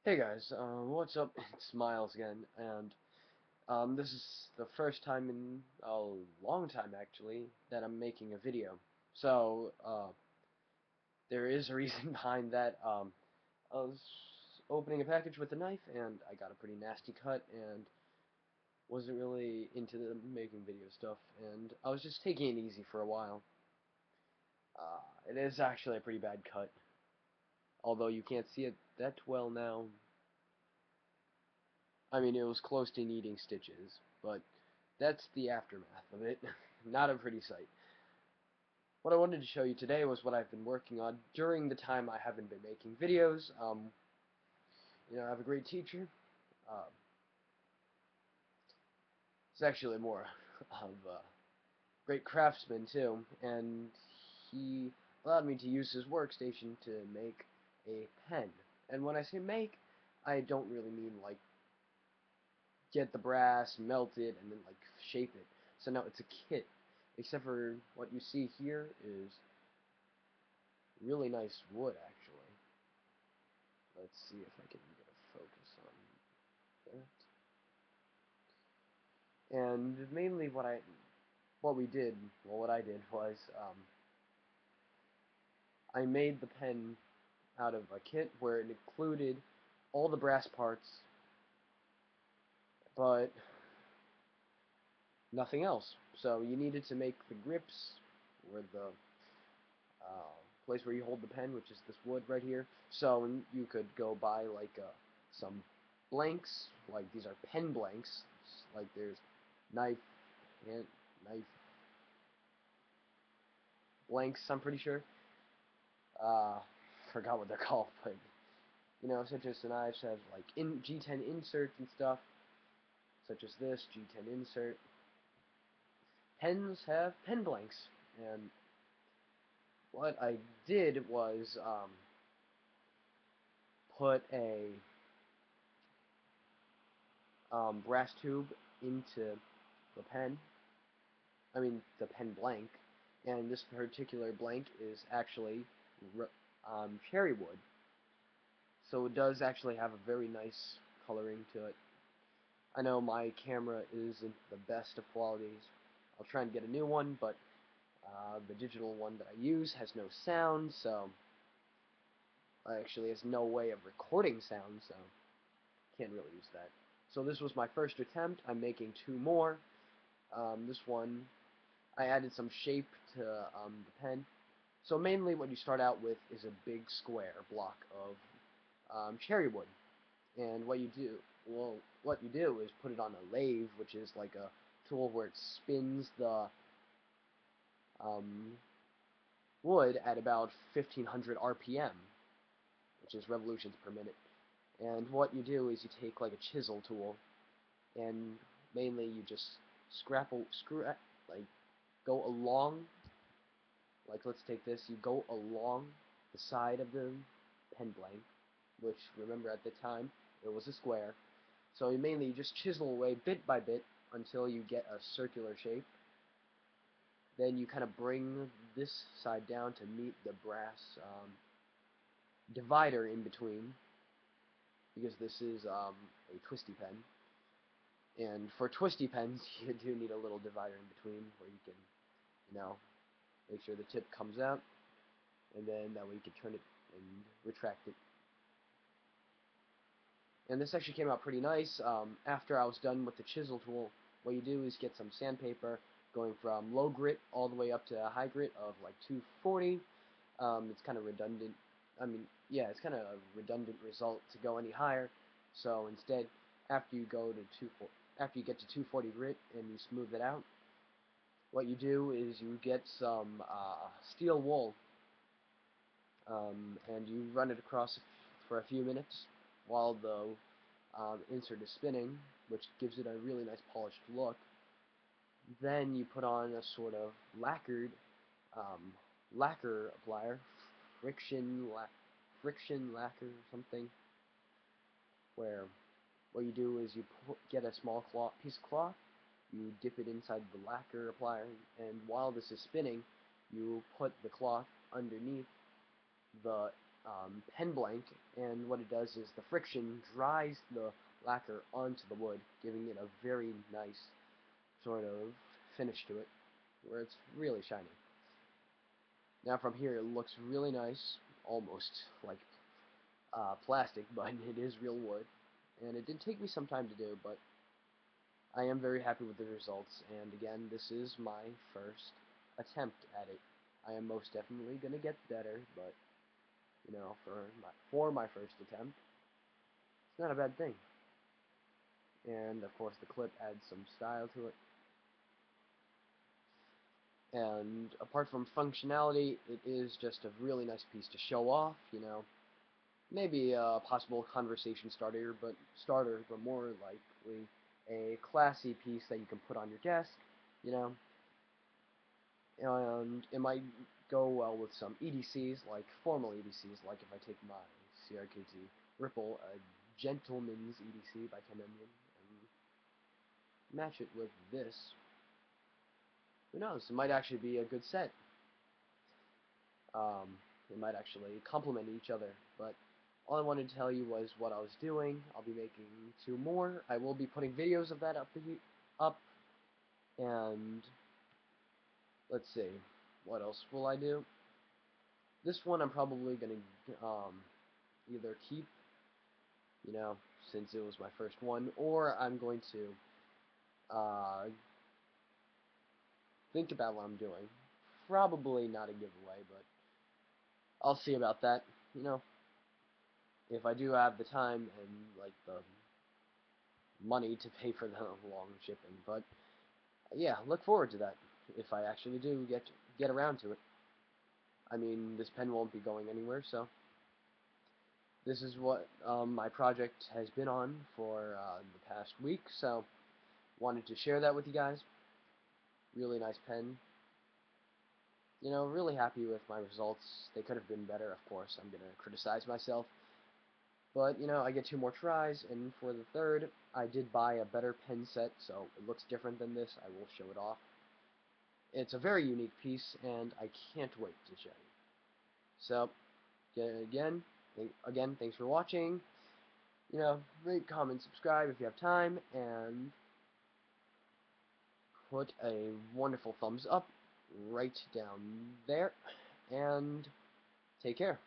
Hey guys, what's up? It's Miles again, and this is the first time in a long time actually that I'm making a video. So there is a reason behind that. I was opening a package with a knife, and I got a pretty nasty cut, and wasn't really into the making video stuff, and I was just taking it easy for a while. It is actually a pretty bad cut, although you can't see it that well now. I mean, it was close to needing stitches, but that's the aftermath of it. Not a pretty sight. What I wanted to show you today was what I've been working on during the time I haven't been making videos. I have a great teacher. Uh, he's actually more of a great craftsman too, and he allowed me to use his workstation to make a pen. And when I say make, I don't really mean like get the brass, melt it, and then like shape it. So no, it's a kit. Except for what you see here is really nice wood, actually. Let's see if I can get a focus on that. And mainly what we did, well, what I did was I made the pen out of a kit where it included all the brass parts, but nothing else. So you needed to make the grips, or the place where you hold the pen, which is this wood right here. So you could go buy like some blanks, like these are pen blanks. Like there's knife and knife blanks. I'm pretty sure. Uh, Forgot what they're called, but such as the knives have like G10 inserts and stuff, such as this G10 insert. Pens have pen blanks, and what I did was put a brass tube into the pen. I mean the pen blank, and this particular blank is actually cherry wood. So it does actually have a very nice coloring to it. I know my camera isn't the best of qualities. I'll try and get a new one, but the digital one that I use has no sound, so actually has no way of recording sound, so can't really use that. So this was my first attempt. I'm making two more. This one, I added some shape to the pen. So mainly what you start out with is a big square block of cherry wood. And what you do is put it on a lathe, which is like a tool where it spins the um, wood at about 1500 RPM, which is revolutions per minute. And what you do is you take like a chisel tool, and mainly you just like go along, like let's take this, you go along the side of the pen blank, which remember at the time it was a square. So you mainly just chisel away bit by bit until you get a circular shape. Then you kind of bring this side down to meet the brass divider in between, because this is a twisty pen. And for twisty pens, you do need a little divider in between where you can, make sure the tip comes out, and then that way you can turn it and retract it. And this actually came out pretty nice. After I was done with the chisel tool, what you do is get some sandpaper, going from low grit all the way up to a high grit of like 240. It's kind of redundant. I mean, yeah, it's kind of a redundant result to go any higher. So instead, after you go to after you get to 240 grit and you smooth it out, what you do is you get some steel wool, and you run it across for a few minutes while the insert is spinning, which gives it a really nice polished look. Then you put on a sort of um, lacquer applier, friction la friction lacquer or something, where what you do is you get a small piece of cloth, you dip it inside the lacquer applier, and while this is spinning, you put the cloth underneath the pen blank, and what it does is the friction dries the lacquer onto the wood, giving it a very nice sort of finish to it, where it's really shiny. Now from here it looks really nice, almost like plastic, but it is real wood, and it did take me some time to do, but I am very happy with the results, and again, this is my first attempt at it. I am most definitely going to get better, but, you know, for my first attempt, it's not a bad thing. And, of course, the clip adds some style to it. And apart from functionality, it is just a really nice piece to show off, you know. Maybe a possible conversation starter, but more likely a classy piece that you can put on your desk, you know. And it might go well with some EDCs, like formal EDCs, like if I take my CRKT Ripple, a Gentleman's EDC by Ken Onion, and match it with this. Who knows? It might actually be a good set. They might actually complement each other, but all I wanted to tell you was what I was doing. I'll be making 2 more. I will be putting videos of that up, and let's see, what else will I do? This one I'm probably going to either keep, you know, since it was my first one, or I'm going to think about what I'm doing. Probably not a giveaway, but I'll see about that, you know. If I do have the time and, like, the money to pay for the long shipping, but yeah, look forward to that if I actually do get around to it. I mean, this pen won't be going anywhere, so this is what my project has been on for the past week, so wanted to share that with you guys. Really nice pen. You know, really happy with my results. They could have been better, of course. I'm going to criticize myself. But, you know, I get 2 more tries, and for the third, I did buy a better pen set, so it looks different than this. I will show it off. It's a very unique piece, and I can't wait to show you. So, again, thanks for watching. You know, rate, comment, subscribe if you have time, and put a wonderful thumbs up right down there, and take care.